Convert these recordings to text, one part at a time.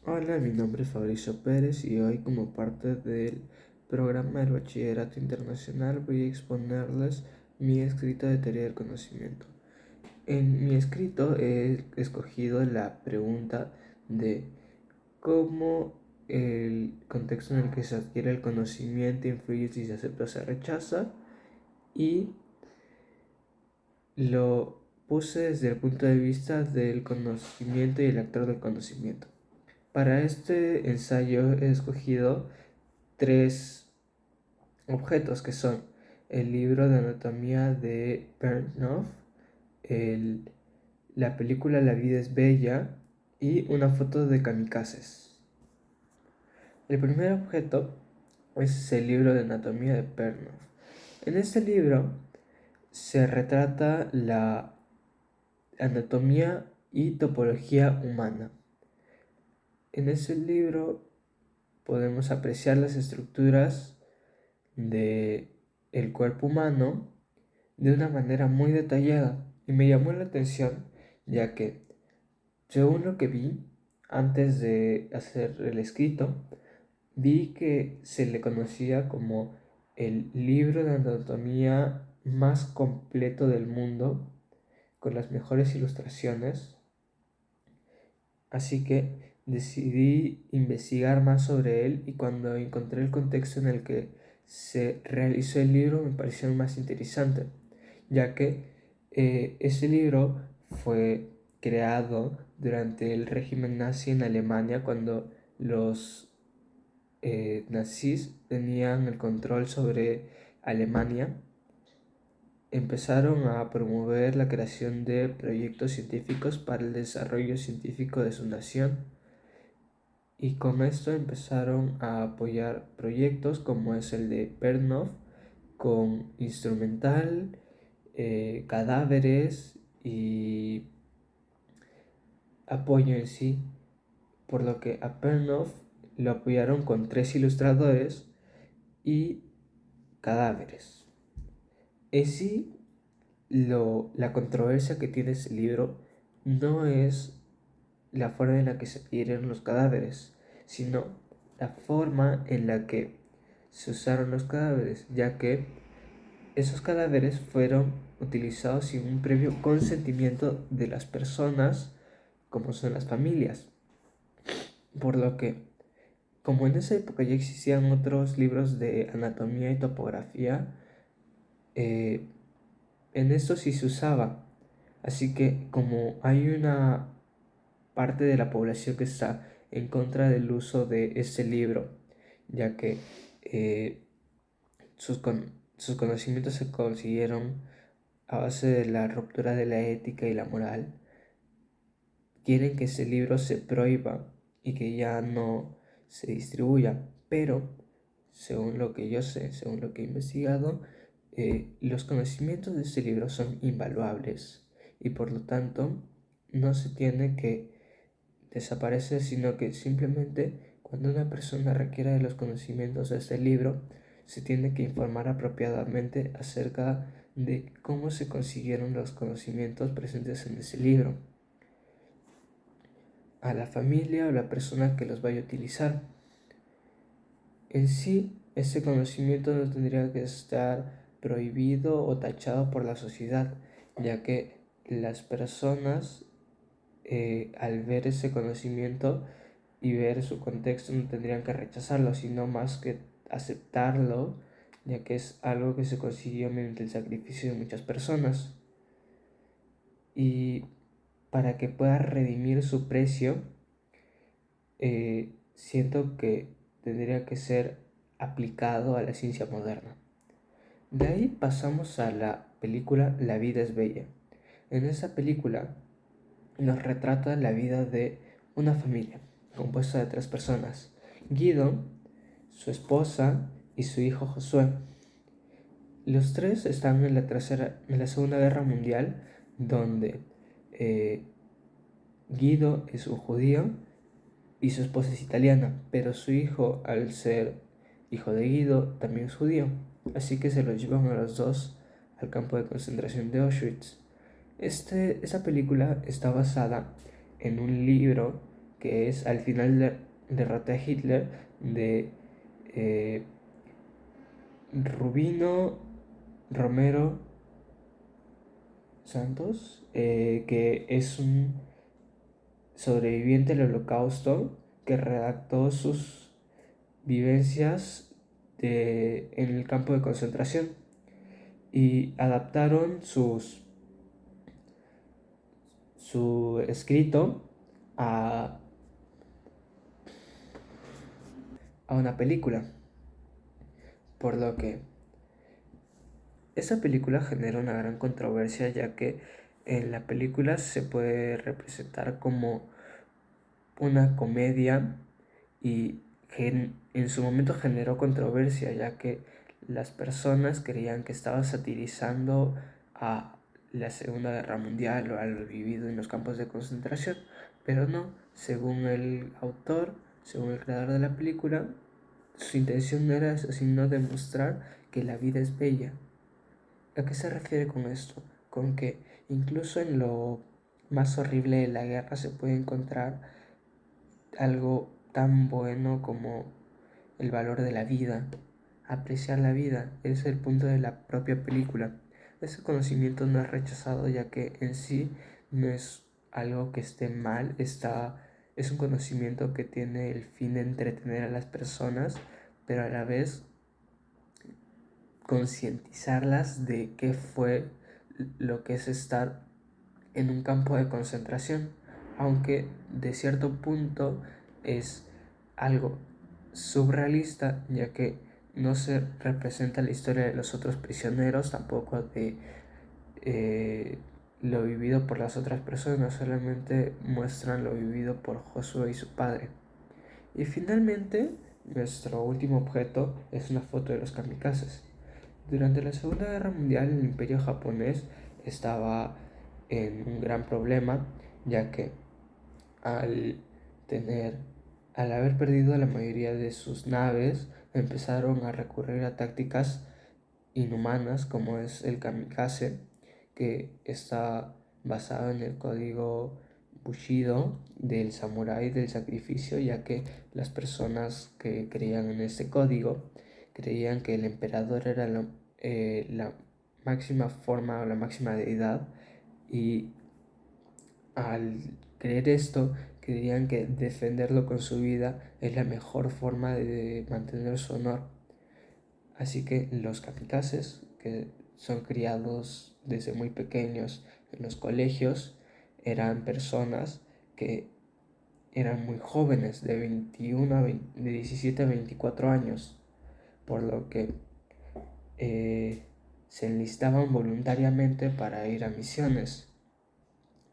Hola, mi nombre es Fabricio Pérez y hoy como parte del programa del Bachillerato Internacional voy a exponerles mi escrito de teoría del conocimiento. En mi escrito he escogido la pregunta de cómo el contexto en el que se adquiere el conocimiento influye si se acepta o se rechaza, y lo puse desde el punto de vista del conocimiento y el actor del conocimiento. Para este ensayo he escogido tres objetos que son el libro de anatomía de Pernov, la película La vida es bella y una foto de kamikazes. El primer objeto es el libro de anatomía de Pernov. En este libro se retrata la anatomía y topología humana. En ese libro podemos apreciar las estructuras de el cuerpo humano de una manera muy detallada, y me llamó la atención ya que, según lo que vi antes de hacer el escrito, vi que se le conocía como el libro de anatomía más completo del mundo, con las mejores ilustraciones. Así que decidí investigar más sobre él, y cuando encontré el contexto en el que se realizó el libro me pareció más interesante, ya que ese libro fue creado durante el régimen nazi en Alemania, cuando los nazis tenían el control sobre Alemania. Empezaron a promover la creación de proyectos científicos para el desarrollo científico de su nación, y con esto empezaron a apoyar proyectos como es el de Pernov, con instrumental, cadáveres y apoyo en sí, por lo que a Pernov lo apoyaron con 3 ilustradores y cadáveres. En sí, la controversia que tiene ese libro no es la forma en la que se adquirieron los cadáveres, sino la forma en la que se usaron los cadáveres, ya que esos cadáveres fueron utilizados sin un previo consentimiento de las personas, como son las familias. Por lo que, como en esa época ya existían otros libros de anatomía y topografía, eh, en esto sí se usaba. Así que, como hay una parte de la población que está en contra del uso de este libro, ya que eh, sus, con- sus conocimientos se consiguieron a base de la ruptura de la ética y la moral, quieren que ese libro se prohíba y que ya no se distribuya. Pero, según lo que yo sé, según lo que he investigado, los conocimientos de este libro son invaluables, y por lo tanto no se tiene que desaparecer, sino que simplemente cuando una persona requiera de los conocimientos de este libro, se tiene que informar apropiadamente acerca de cómo se consiguieron los conocimientos presentes en ese libro, a la familia o la persona que los vaya a utilizar. En sí, ese conocimiento no tendría que estar prohibido o tachado por la sociedad, ya que las personas, al ver ese conocimiento y ver su contexto, no tendrían que rechazarlo, sino más que aceptarlo, ya que es algo que se consiguió mediante el sacrificio de muchas personas. Y para que pueda redimir su precio, siento que tendría que ser aplicado a la ciencia moderna. De ahí pasamos a la película La vida es bella. En esa película nos retrata la vida de una familia compuesta de 3 personas: Guido, su esposa y su hijo Josué. Los tres están en la Segunda Guerra Mundial, donde eh, Guido es un judío y su esposa es italiana, pero su hijo, al ser hijo de Guido, también es judío, así que se los llevan a los dos al campo de concentración de Auschwitz. Esa película está basada en un libro que es al final derrota a Hitler, de eh, Rubino Romero Santos, que es un sobreviviente del Holocausto que redactó sus vivencias en el campo de concentración y adaptaron su escrito a, a una película, por lo que esa película genera una gran controversia, ya que en la película se puede representar como una comedia y en su momento generó controversia, ya que las personas creían que estaba satirizando a la Segunda Guerra Mundial o a lo vivido en los campos de concentración, pero no, según el autor, según el creador de la película, su intención no era eso, sino demostrar que la vida es bella. ¿A qué se refiere con esto? Con que incluso en lo más horrible de la guerra se puede encontrar algo tan bueno como el valor de la vida, apreciar la vida, es el punto de la propia película. Ese conocimiento no es rechazado, ya que en sí no es algo que esté mal, es un conocimiento que tiene el fin de entretener a las personas, pero a la vez concientizarlas de qué fue lo que es estar en un campo de concentración, aunque de cierto punto es algo surrealista, ya que no se representa la historia de los otros prisioneros, tampoco de lo vivido por las otras personas, solamente muestran lo vivido por Josué y su padre. Y finalmente, nuestro último objeto es una foto de los kamikazes. Durante la Segunda Guerra Mundial, el Imperio japonés estaba en un gran problema, ya que al tener, al haber perdido la mayoría de sus naves, empezaron a recurrir a tácticas inhumanas como es el kamikaze, que está basado en el código Bushido del samurái del sacrificio, ya que las personas que creían en este código creían que el emperador era la máxima forma o la máxima deidad, y al creer esto creían que defenderlo con su vida es la mejor forma de mantener su honor. Así que los kamikazes, que son criados desde muy pequeños en los colegios, eran personas que eran muy jóvenes, de 21 de 17 a 24 años, por lo que se enlistaban voluntariamente para ir a misiones.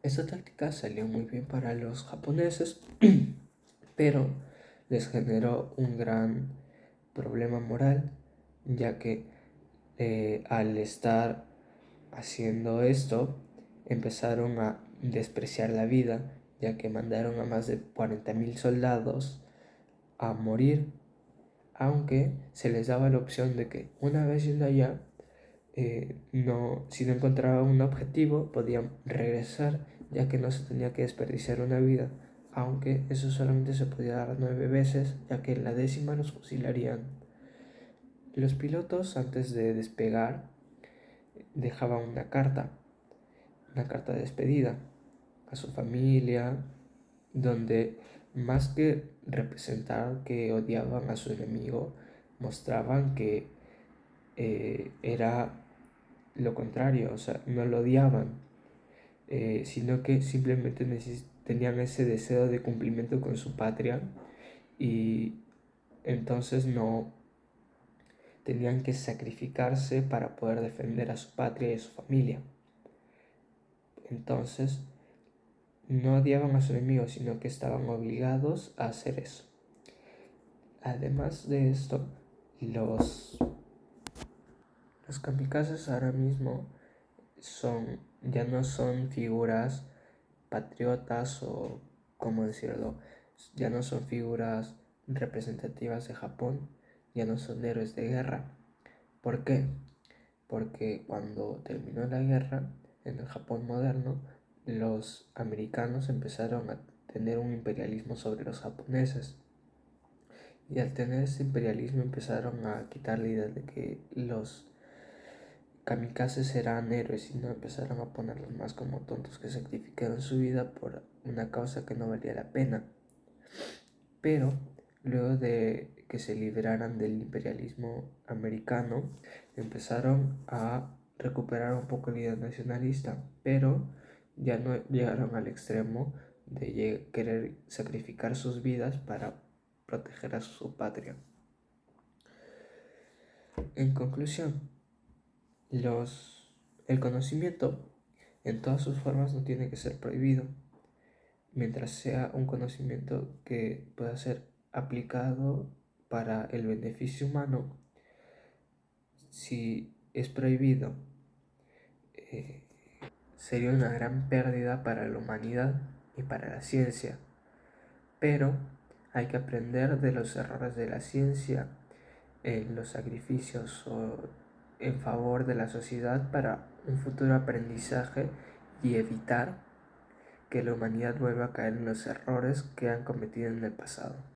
Esta táctica salió muy bien para los japoneses, pero les generó un gran problema moral, ya que al estar haciendo esto empezaron a despreciar la vida, ya que mandaron a más de 40.000 soldados a morir, aunque se les daba la opción de que una vez yendo allá, si no encontraban un objetivo podían regresar, ya que no se tenía que desperdiciar una vida, aunque eso solamente se podía dar 9 veces, ya que en la 10ª los fusilarían. Los pilotos, antes de despegar, dejaban una carta de despedida a su familia, donde más que representar que odiaban a su enemigo, mostraban que era lo contrario, o sea, no lo odiaban, sino que simplemente tenían ese deseo de cumplimiento con su patria, y entonces no tenían que sacrificarse para poder defender a su patria y a su familia. Entonces no odiaban a su enemigo, sino que estaban obligados a hacer eso. Además de esto, los kamikazes ahora mismo ya no son figuras patriotas, o cómo decirlo, ya no son figuras representativas de Japón, ya no son héroes de guerra. ¿Por qué? Porque cuando terminó la guerra en el Japón moderno, los americanos empezaron a tener un imperialismo sobre los japoneses. Y al tener ese imperialismo empezaron a quitar la idea de que los kamikazes eran héroes, sino empezaron a ponerlos más como tontos que sacrificaron su vida por una causa que no valía la pena. Pero luego de que se liberaran del imperialismo americano, empezaron a recuperar un poco la idea nacionalista, pero ya no llegaron al extremo de querer sacrificar sus vidas para proteger a su patria. En conclusión, el conocimiento en todas sus formas no tiene que ser prohibido, mientras sea un conocimiento que pueda ser aplicado para el beneficio humano. Si es prohibido, eh, sería una gran pérdida para la humanidad y para la ciencia, pero hay que aprender de los errores de la ciencia, en los sacrificios o en favor de la sociedad para un futuro aprendizaje y evitar que la humanidad vuelva a caer en los errores que han cometido en el pasado.